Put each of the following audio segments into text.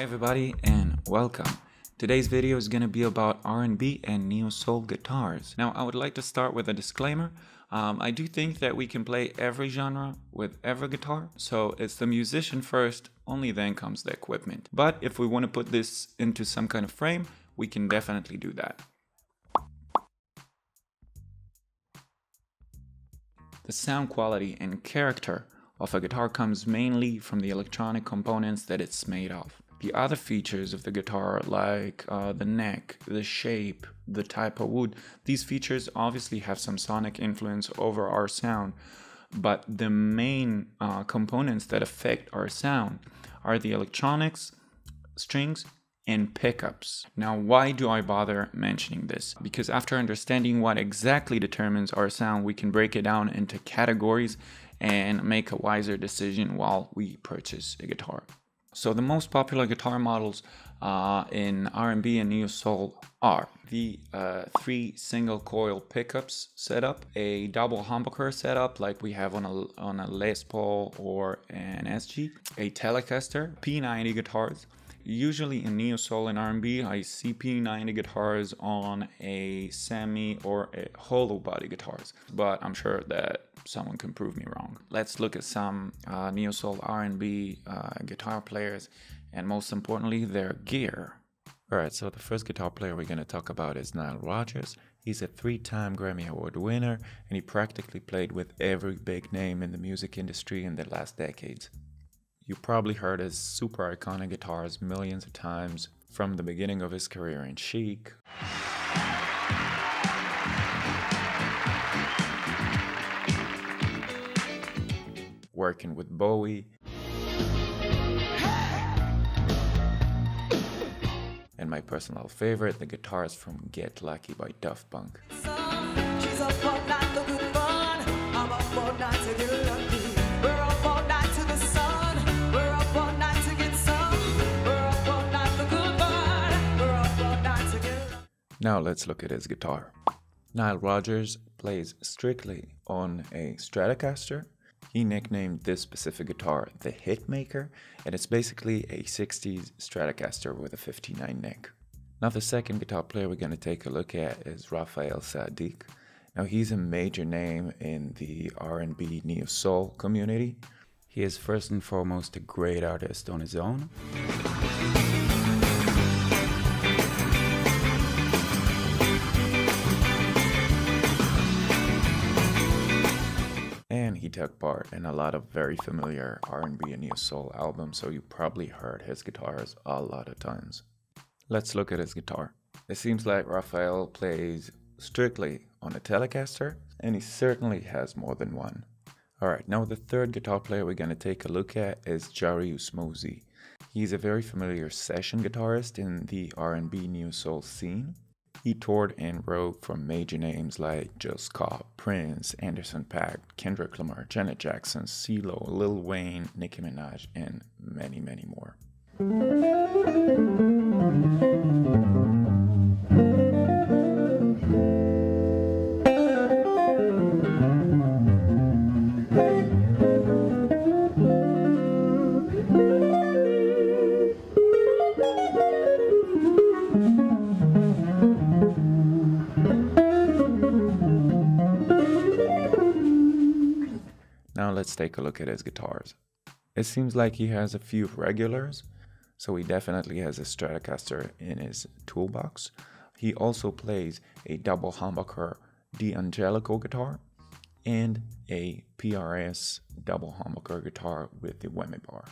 Hey everybody and welcome. Today's video is going to be about R&B and neo-soul guitars. Now I would like to start with a disclaimer. I do think that we can play every genre with every guitar, so it's the musician first, only then comes the equipment. But if we want to put this into some kind of frame, we can definitely do that. The sound quality and character of a guitar comes mainly from the electronic components that it's made of. The other features of the guitar, like the neck, the shape, the type of wood, these features obviously have some sonic influence over our sound, but the main components that affect our sound are the electronics, strings, and pickups. Now, why do I bother mentioning this? Because after understanding what exactly determines our sound, we can break it down into categories and make a wiser decision while we purchase a guitar. So the most popular guitar models in R&B and neo-soul are the 3 single coil pickups setup, a double humbucker setup like we have on a Les Paul or an SG, a Telecaster, P90 guitars. Usually in neo-soul and R&B, I see P90 guitars on a semi or a hollow body guitars, but I'm sure that someone can prove me wrong. Let's look at some neo-soul R&B guitar players, and most importantly, their gear. Alright, so the first guitar player we're going to talk about is Nile Rodgers. He's a 3-time Grammy Award winner, and he practically played with every big name in the music industry in the last decades. You probably heard his super iconic guitars millions of times from the beginning of his career in Chic, working with Bowie, and my personal favorite, the guitars from Get Lucky by Daft Punk. Now let's look at his guitar. Nile Rodgers plays strictly on a Stratocaster. He nicknamed this specific guitar the Hitmaker, and it's basically a 60s Stratocaster with a 59 neck. Now the second guitar player we're going to take a look at is Raphael Saadiq. Now he's a major name in the R&B neo-soul community. He is first and foremost a great artist on his own. And he took part in a lot of very familiar R&B and neo-soul albums, so you probably heard his guitars a lot of times. Let's look at his guitar. It seems like Raphael plays strictly on a Telecaster, and he certainly has more than one. Alright, now the third guitar player we're going to take a look at is Jarius Mozee. He's a very familiar session guitarist in the R&B neo-soul scene. He toured and wrote for major names like Jill Scott, Prince, Anderson .Paak, Kendrick Lamar, Janet Jackson, CeeLo, Lil Wayne, Nicki Minaj, and many, many more. Now let's take a look at his guitars. It seems like he has a few regulars, so he definitely has a Stratocaster in his toolbox. He also plays a double humbucker D'Angelico guitar and a PRS double humbucker guitar with the whammy bar.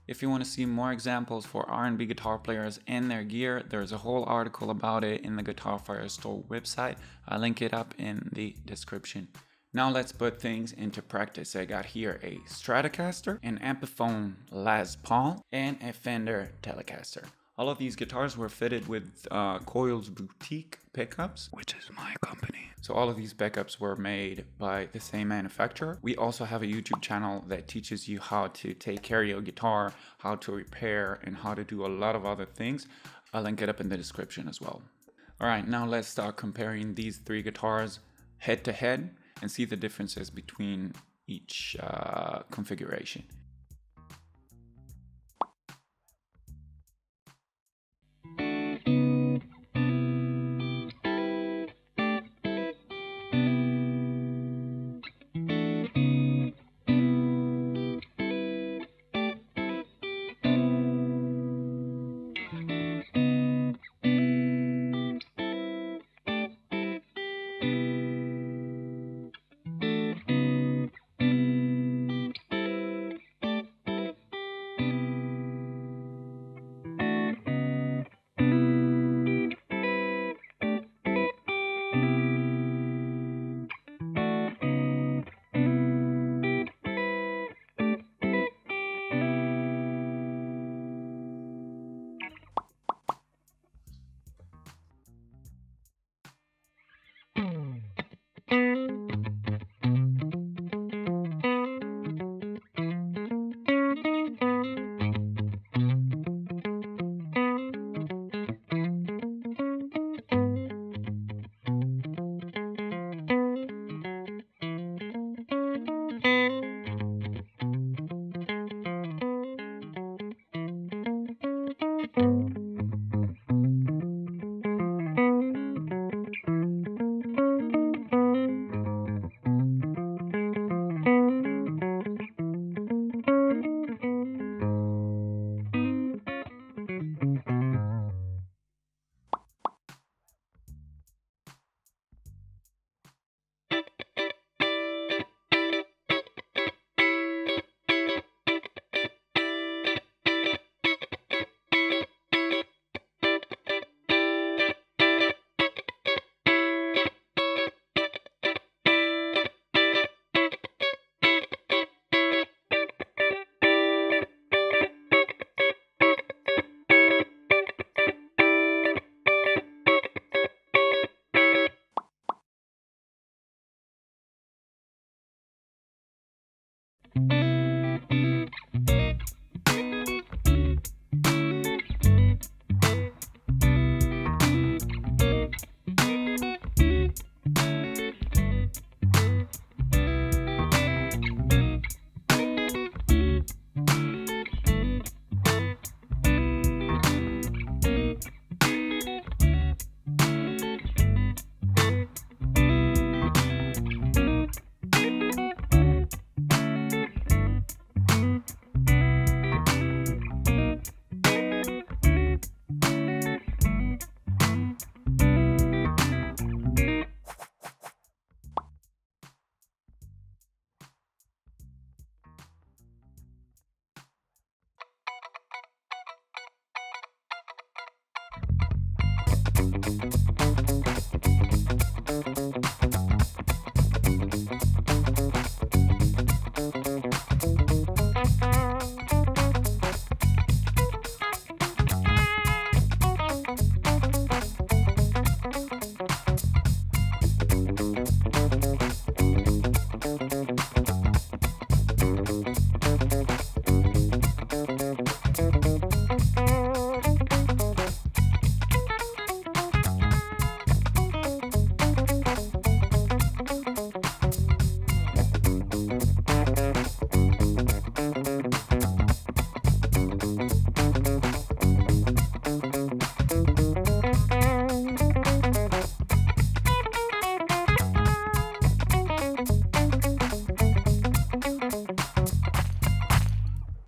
If you want to see more examples for R&B guitar players and their gear, there's a whole article about it in the Guitar Fire Store website. I'll link it up in the description. Now let's put things into practice. I got here a Stratocaster, an Epiphone Les Paul, and a Fender Telecaster. All of these guitars were fitted with Coils Boutique pickups, which is my company. So all of these pickups were made by the same manufacturer. We also have a YouTube channel that teaches you how to take care of your guitar, how to repair, and how to do a lot of other things. I'll link it up in the description as well. All right, now let's start comparing these 3 guitars head to head and see the differences between each configuration.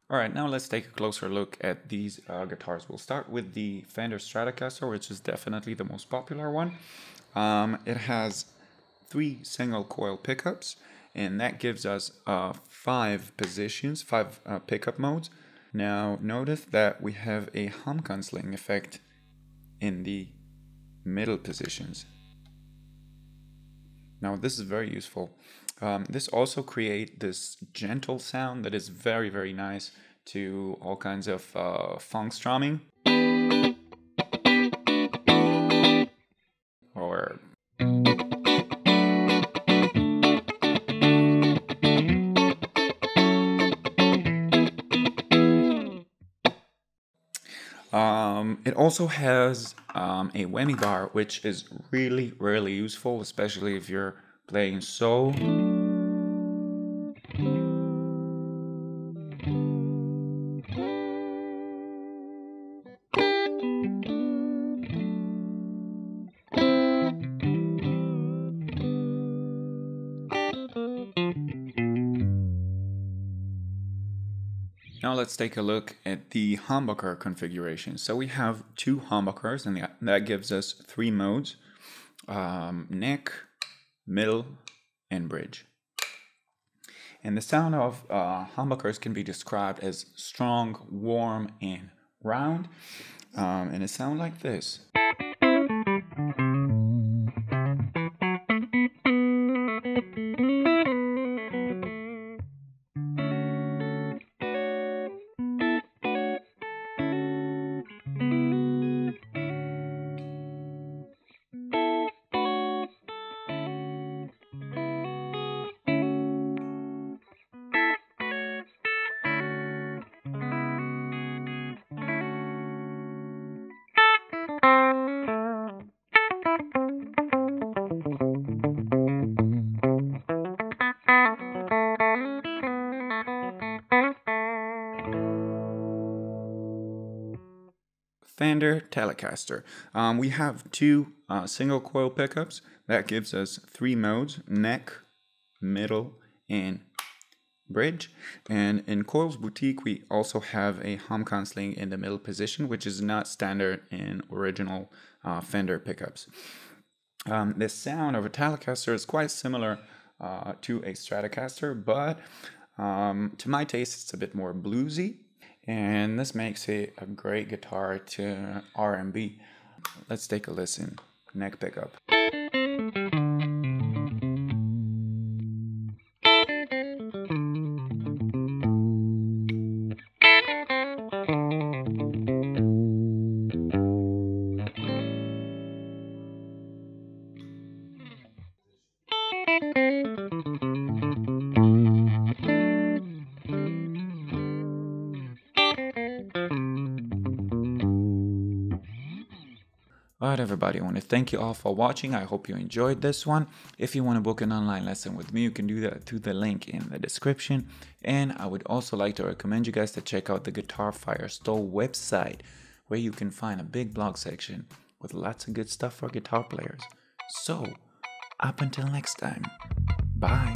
Alright, now let's take a closer look at these guitars. We'll start with the Fender Stratocaster, which is definitely the most popular one. It has 3 single coil pickups, and that gives us 5 positions, 5 pickup modes. Now notice that we have a hum-canceling effect in the middle positions. Now this is very useful. This also creates this gentle sound that is very, very nice to all kinds of funk strumming. Or it also has a whammy bar, which is really, really useful, especially if you're playing soul. Now let's take a look at the humbucker configuration. So we have 2 humbuckers, and that gives us 3 modes: neck, middle, and bridge. And the sound of humbuckers can be described as strong, warm, and round. And it sounds like this. Fender Telecaster. We have 2 single coil pickups. That gives us 3 modes: neck, middle, and bridge. And in Coils Boutique, we also have a hum canceling in the middle position, which is not standard in original Fender pickups. The sound of a Telecaster is quite similar to a Stratocaster, but to my taste, it's a bit more bluesy. And this makes it a great guitar to R&B. Let's take a listen. Neck pickup. Alright everybody, I want to thank you all for watching. I hope you enjoyed this one. If you want to book an online lesson with me, you can do that through the link in the description. And I would also like to recommend you guys to check out the Guitar Fire Store website, where you can find a big blog section with lots of good stuff for guitar players. So, up until next time, bye.